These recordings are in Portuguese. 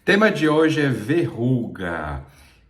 Tema de hoje é verruga.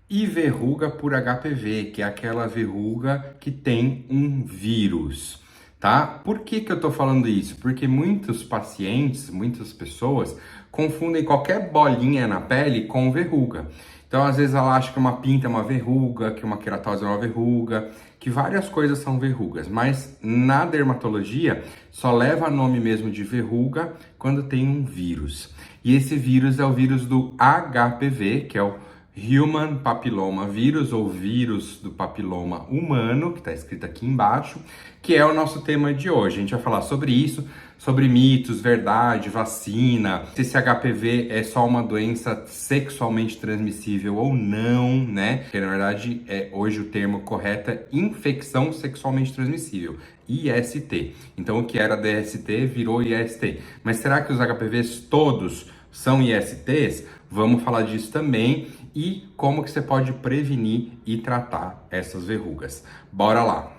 E verruga por HPV, que é aquela verruga que tem um vírus, tá? Por que eu tô falando isso? Porque muitos pacientes, muitas pessoas confundem qualquer bolinha na pele com verruga. Então, às vezes ela acha que uma pinta é uma verruga, que uma queratose é uma verruga, que várias coisas são verrugas, mas na dermatologia só leva nome mesmo de verruga quando tem um vírus. E esse vírus é o vírus do HPV, que é o Human Papilloma Virus, ou vírus do papiloma humano, que está escrito aqui embaixo, que é o nosso tema de hoje. A gente vai falar sobre isso, sobre mitos, verdade, vacina, se esse HPV é só uma doença sexualmente transmissível ou não, né? Porque na verdade hoje o termo correto é infecção sexualmente transmissível, IST. Então o que era DST virou IST. Mas será que os HPVs todos são ISTs? Vamos falar disso também e como que você pode prevenir e tratar essas verrugas. Bora lá!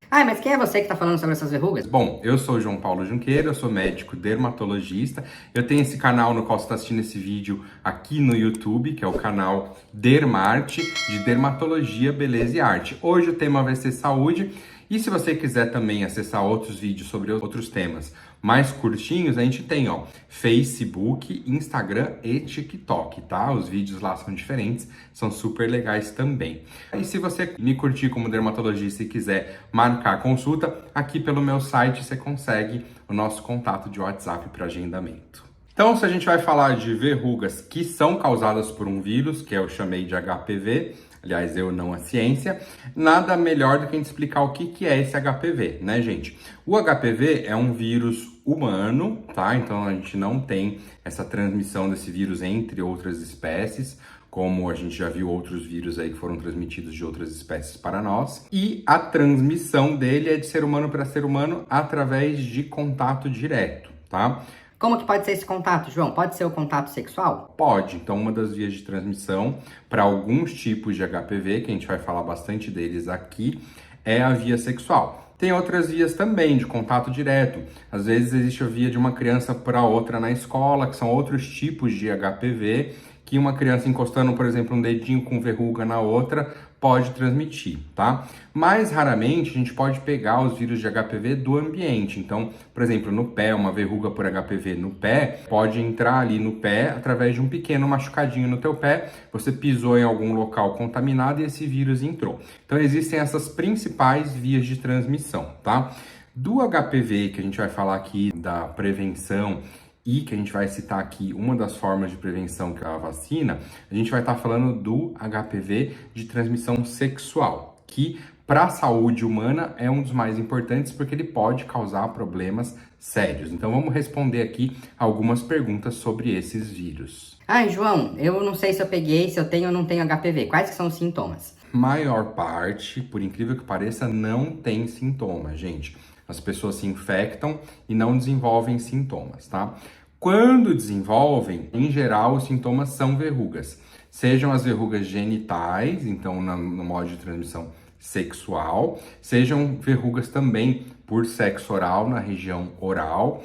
Ai, mas quem é você que tá falando sobre essas verrugas? Bom, eu sou o João Paulo Junqueira, eu sou médico dermatologista. Eu tenho esse canal no qual você está assistindo esse vídeo aqui no YouTube, que é o canal Dermarte, de dermatologia, beleza e arte. Hoje o tema vai ser saúde. E se você quiser também acessar outros vídeos sobre outros temas mais curtinhos, a gente tem, Facebook, Instagram e TikTok, tá? Os vídeos lá são diferentes, são super legais também. E se você me curtir como dermatologista e quiser marcar consulta, aqui pelo meu site você consegue o nosso contato de WhatsApp para agendamento. Então, se a gente vai falar de verrugas que são causadas por um vírus, que eu chamei de HPV, aliás, eu não a ciência, nada melhor do que a gente explicar o que é esse HPV, né, gente? O HPV é um vírus humano, tá? Então, a gente não tem essa transmissão desse vírus entre outras espécies, como a gente já viu outros vírus aí que foram transmitidos de outras espécies para nós. E a transmissão dele é de ser humano para ser humano através de contato direto, tá? Como que pode ser esse contato, João? Pode ser o contato sexual? Pode. Então, uma das vias de transmissão para alguns tipos de HPV, que a gente vai falar bastante deles aqui, é a via sexual. Tem outras vias também de contato direto. Às vezes existe a via de uma criança para outra na escola, que são outros tipos de HPV, que uma criança encostando, por exemplo, um dedinho com verruga na outra pode transmitir, tá? Mais raramente a gente pode pegar os vírus de HPV do ambiente. Então, por exemplo, no pé, uma verruga por HPV no pé pode entrar ali no pé através de um pequeno machucadinho no teu pé. Você pisou em algum local contaminado e esse vírus entrou. Então, existem essas principais vias de transmissão, tá? Do HPV, que a gente vai falar aqui da prevenção e que a gente vai citar aqui uma das formas de prevenção, que é a vacina, a gente vai estar falando do HPV de transmissão sexual, que para a saúde humana é um dos mais importantes porque ele pode causar problemas sérios. Então vamos responder aqui algumas perguntas sobre esses vírus. Ai, João, eu não sei se eu peguei, se eu tenho ou não tenho HPV. Quais que são os sintomas? Maior parte, por incrível que pareça, não tem sintoma, gente. As pessoas se infectam e não desenvolvem sintomas, tá? Quando desenvolvem, em geral, os sintomas são verrugas. Sejam as verrugas genitais, então no modo de transmissão sexual, sejam verrugas também por sexo oral, na região oral,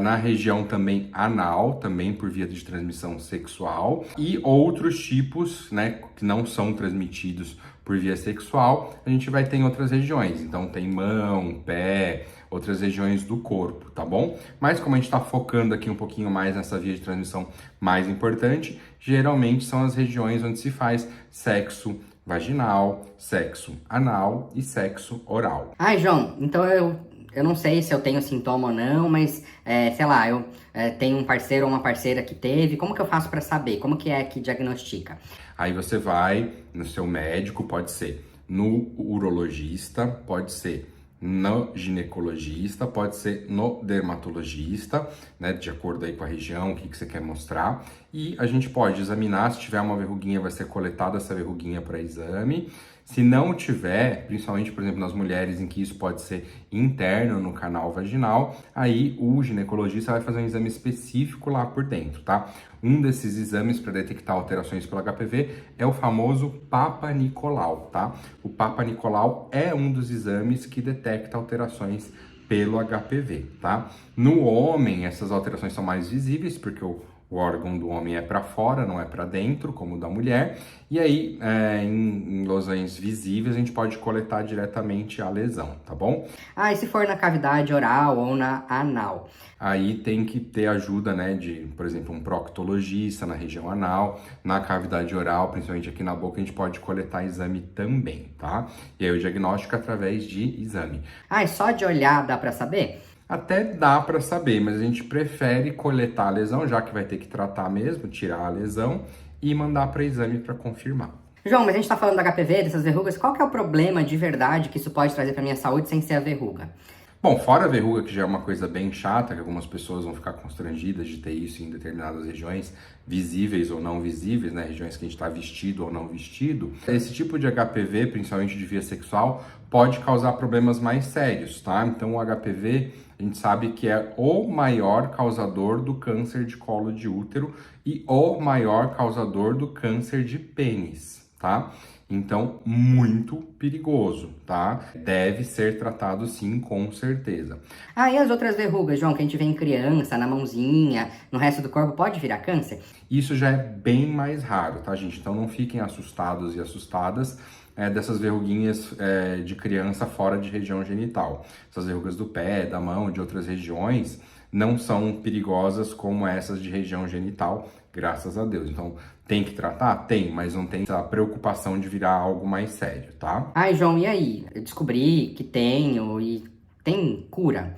na região também anal, também por via de transmissão sexual, e outros tipos, né, que não são transmitidos por via sexual, a gente vai ter em outras regiões. Então tem mão, pé, outras regiões do corpo, tá bom? Mas como a gente está focando aqui um pouquinho mais nessa via de transmissão mais importante, geralmente são as regiões onde se faz sexo vaginal, sexo anal e sexo oral. Ai, João, então eu não sei se eu tenho sintoma ou não, mas, sei lá, eu tenho um parceiro ou uma parceira que teve. Como que eu faço para saber? Como que é que diagnostica? Aí você vai no seu médico, pode ser no urologista, pode ser no ginecologista, pode ser no dermatologista, né, de acordo aí com a região, o que você quer mostrar, e a gente pode examinar, se tiver uma verruguinha vai ser coletada essa verruguinha para exame, Se não tiver, principalmente, por exemplo, nas mulheres em que isso pode ser interno no canal vaginal, aí o ginecologista vai fazer um exame específico lá por dentro, tá? Um desses exames para detectar alterações pelo HPV é o famoso Papa Nicolau, tá? O Papa Nicolau é um dos exames que detecta alterações pelo HPV, tá? No homem, essas alterações são mais visíveis, porque o órgão do homem é para fora, não é para dentro, como o da mulher. E aí, em lesões visíveis, a gente pode coletar diretamente a lesão, tá bom? Ah, e se for na cavidade oral ou na anal? Aí tem que ter ajuda, né, de, por exemplo, um proctologista na região anal, na cavidade oral, principalmente aqui na boca, a gente pode coletar exame também, tá? E aí o diagnóstico é através de exame. Ah, e só de olhar dá pra saber? Até dá para saber, mas a gente prefere coletar a lesão, já que vai ter que tratar mesmo, tirar a lesão e mandar para exame para confirmar. João, mas a gente tá falando do HPV, dessas verrugas, qual que é o problema de verdade que isso pode trazer pra minha saúde sem ser a verruga? Bom, fora a verruga, que já é uma coisa bem chata, que algumas pessoas vão ficar constrangidas de ter isso em determinadas regiões, visíveis ou não visíveis, né? Regiões que a gente está vestido ou não vestido. Esse tipo de HPV, principalmente de via sexual, pode causar problemas mais sérios, tá? Então o HPV, a gente sabe que é o maior causador do câncer de colo de útero e o maior causador do câncer de pênis, tá? Então, muito perigoso, tá? Deve ser tratado sim, com certeza. Ah, e as outras verrugas, João, que a gente vê em criança, na mãozinha, no resto do corpo, pode virar câncer? Isso já é bem mais raro, tá, gente? Então não fiquem assustados e assustadas dessas verruguinhas de criança fora de região genital. Essas verrugas do pé, da mão, de outras regiões, não são perigosas como essas de região genital, graças a Deus. Então, tem que tratar? Tem, mas não tem essa preocupação de virar algo mais sério, tá? Ai, João, e aí? Eu descobri que tenho e tem cura?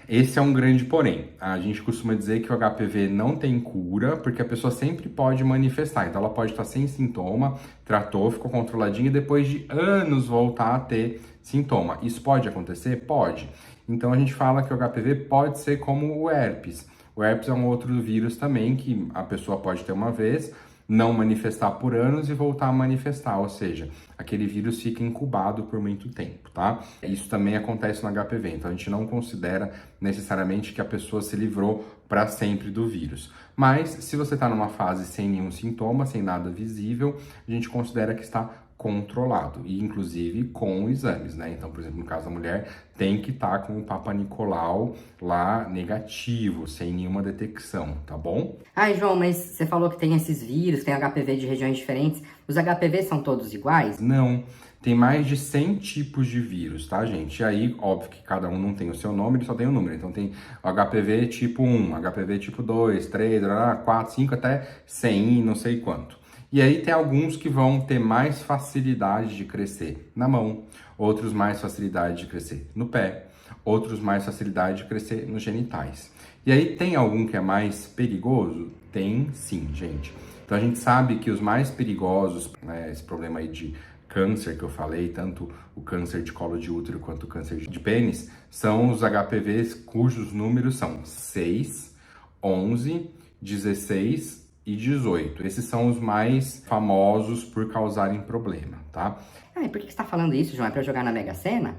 Esse é um grande porém. A gente costuma dizer que o HPV não tem cura, porque a pessoa sempre pode manifestar. Então, ela pode estar sem sintoma, tratou, ficou controladinha e depois de anos voltar a ter sintoma. Isso pode acontecer? Pode. Então, a gente fala que o HPV pode ser como o herpes. O herpes é um outro vírus também que a pessoa pode ter uma vez, não manifestar por anos e voltar a manifestar, ou seja, aquele vírus fica incubado por muito tempo, tá? Isso também acontece no HPV, então a gente não considera necessariamente que a pessoa se livrou para sempre do vírus. Mas se você está numa fase sem nenhum sintoma, sem nada visível, a gente considera que está controlado, e inclusive com exames, né? Então, por exemplo, no caso da mulher, tem que estar com o Papa Nicolau lá negativo, sem nenhuma detecção, tá bom? Ai, João, mas você falou que tem esses vírus, tem HPV de regiões diferentes. Os HPV são todos iguais? Não, tem mais de 100 tipos de vírus, tá, gente? E aí, óbvio que cada um não tem o seu nome, ele só tem o número. Então tem o HPV tipo 1, HPV tipo 2, 3, 4, 5, até 100 e não sei quanto. E aí tem alguns que vão ter mais facilidade de crescer na mão, outros mais facilidade de crescer no pé, outros mais facilidade de crescer nos genitais. E aí tem algum que é mais perigoso? Tem sim, gente. Então a gente sabe que os mais perigosos, né, esse problema aí de câncer que eu falei, tanto o câncer de colo de útero quanto o câncer de pênis, são os HPVs cujos números são 6, 11, 16 e 18. Esses são os mais famosos por causarem problema, tá? Ah, e por que você tá falando isso, João? É pra jogar na Mega Sena?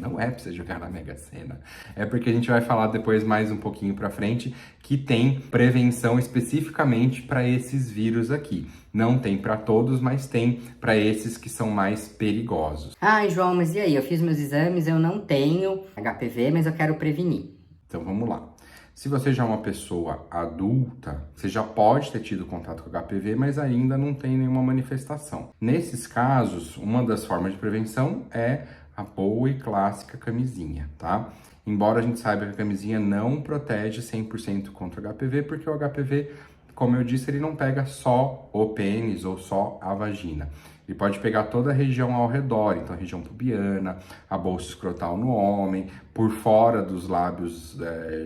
Não é pra você jogar na Mega Sena. É porque a gente vai falar depois mais um pouquinho pra frente que tem prevenção especificamente para esses vírus aqui. Não tem para todos, mas tem para esses que são mais perigosos. Ai, João, mas e aí? Eu fiz meus exames, eu não tenho HPV, mas eu quero prevenir. Então vamos lá. Se você já é uma pessoa adulta, você já pode ter tido contato com HPV, mas ainda não tem nenhuma manifestação. Nesses casos, uma das formas de prevenção é a boa e clássica camisinha, tá? Embora a gente saiba que a camisinha não protege 100% contra o HPV, porque o HPV, como eu disse, ele não pega só o pênis ou só a vagina. Ele pode pegar toda a região ao redor, então a região pubiana, a bolsa escrotal no homem, por fora dos lábios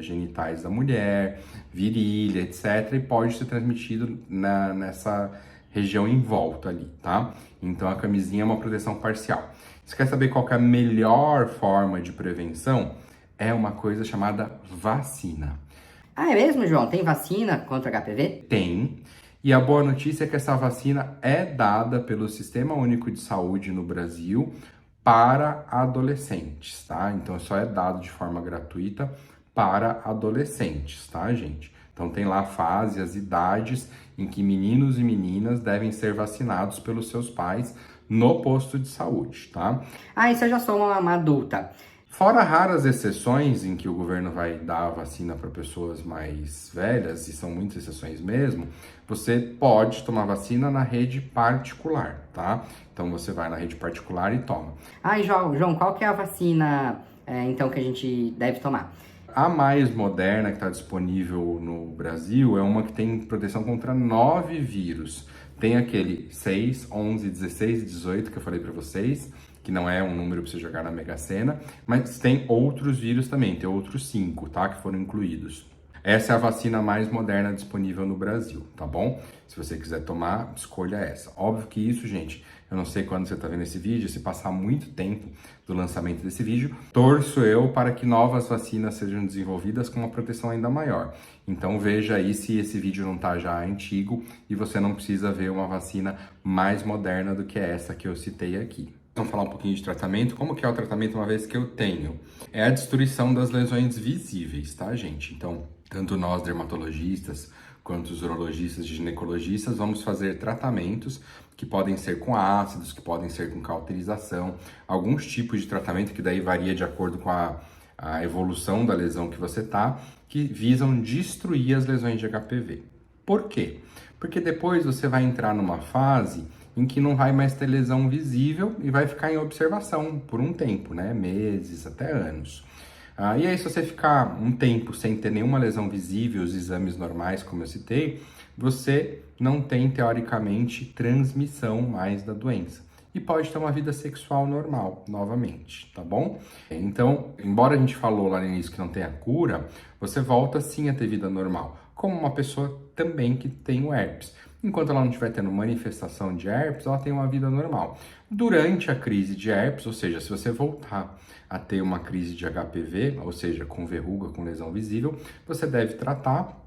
genitais da mulher, virilha, etc. E pode ser transmitido nessa região em volta ali, tá? Então a camisinha é uma proteção parcial. Você quer saber qual que é a melhor forma de prevenção? É uma coisa chamada vacina. Ah, é mesmo, João? Tem vacina contra HPV? Tem. E a boa notícia é que essa vacina é dada pelo Sistema Único de Saúde no Brasil para adolescentes, tá? Então só é dado de forma gratuita para adolescentes, tá, gente? Então tem lá a fase, as idades em que meninos e meninas devem ser vacinados pelos seus pais no posto de saúde, tá? Ah, isso eu já sou uma adulta. Fora raras exceções em que o governo vai dar a vacina para pessoas mais velhas, e são muitas exceções mesmo, você pode tomar vacina na rede particular, tá? Então você vai na rede particular e toma. Ah, João, qual que é a vacina, então, que a gente deve tomar? A mais moderna que está disponível no Brasil é uma que tem proteção contra 9 vírus. Tem aquele 6, 11, 16 e 18 que eu falei para vocês, que não é um número para você jogar na Mega Sena, mas tem outros vírus também, tem outros 5, tá, que foram incluídos. Essa é a vacina mais moderna disponível no Brasil, tá bom? Se você quiser tomar, escolha essa. Óbvio que isso, gente, eu não sei quando você está vendo esse vídeo, se passar muito tempo do lançamento desse vídeo, torço eu para que novas vacinas sejam desenvolvidas com uma proteção ainda maior. Então veja aí se esse vídeo não está já antigo e você não precisa ver uma vacina mais moderna do que essa que eu citei aqui. Vamos falar um pouquinho de tratamento. Como que é o tratamento uma vez que eu tenho? É a destruição das lesões visíveis, tá, gente? Então, tanto nós dermatologistas quanto os urologistas e ginecologistas vamos fazer tratamentos que podem ser com ácidos, que podem ser com cauterização, alguns tipos de tratamento que daí varia de acordo com a evolução da lesão que você tá, que visam destruir as lesões de HPV. Por quê? Porque depois você vai entrar numa fase em que não vai mais ter lesão visível e vai ficar em observação por um tempo, né? Meses, até anos. E aí, se você ficar um tempo sem ter nenhuma lesão visível, os exames normais, como eu citei, você não tem, teoricamente, transmissão mais da doença. E pode ter uma vida sexual normal, novamente, tá bom? Então, embora a gente falou lá no início que não tem a cura, você volta sim a ter vida normal, como uma pessoa também que tem o herpes. Enquanto ela não estiver tendo manifestação de herpes, ela tem uma vida normal. Durante a crise de herpes, ou seja, se você voltar a ter uma crise de HPV, ou seja, com verruga, com lesão visível, você deve tratar,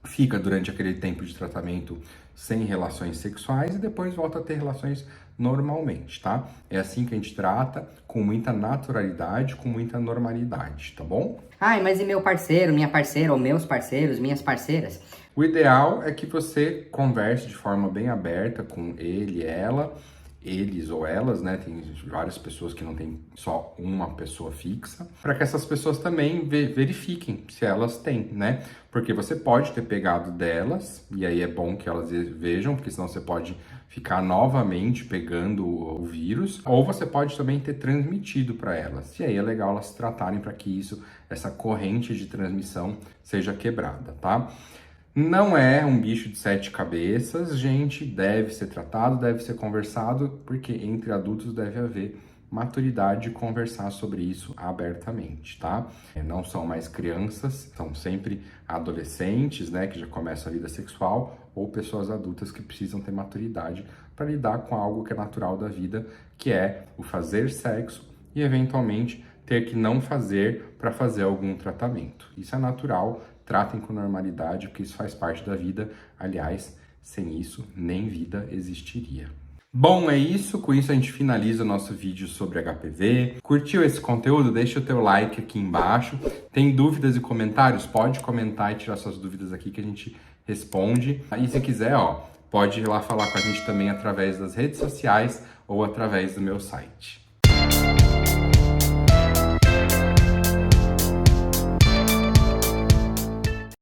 fica durante aquele tempo de tratamento sem relações sexuais e depois volta a ter relações normalmente, tá? É assim que a gente trata, com muita naturalidade, com muita normalidade, tá bom? Ai, mas e meu parceiro, minha parceira, ou meus parceiros, minhas parceiras? O ideal é que você converse de forma bem aberta com ele, ela, eles ou elas, né? Tem várias pessoas que não tem só uma pessoa fixa, para que essas pessoas também verifiquem se elas têm, né? Porque você pode ter pegado delas, e aí é bom que elas vejam, porque senão você pode ficar novamente pegando o vírus, ou você pode também ter transmitido para elas. E aí é legal elas se tratarem para que essa corrente de transmissão seja quebrada, tá? Não é um bicho de 7 cabeças, gente, deve ser tratado, deve ser conversado, porque entre adultos deve haver maturidade de conversar sobre isso abertamente, tá? Não são mais crianças, são sempre adolescentes, né, que já começam a vida sexual, ou pessoas adultas que precisam ter maturidade para lidar com algo que é natural da vida, que é o fazer sexo e, eventualmente, ter que não fazer para fazer algum tratamento. Isso é natural, tratem com normalidade, porque isso faz parte da vida. Aliás, sem isso, nem vida existiria. Bom, é isso. Com isso, a gente finaliza o nosso vídeo sobre HPV. Curtiu esse conteúdo? Deixa o teu like aqui embaixo. Tem dúvidas e comentários? Pode comentar e tirar suas dúvidas aqui que a gente responde. E se quiser, pode ir lá falar com a gente também através das redes sociais ou através do meu site.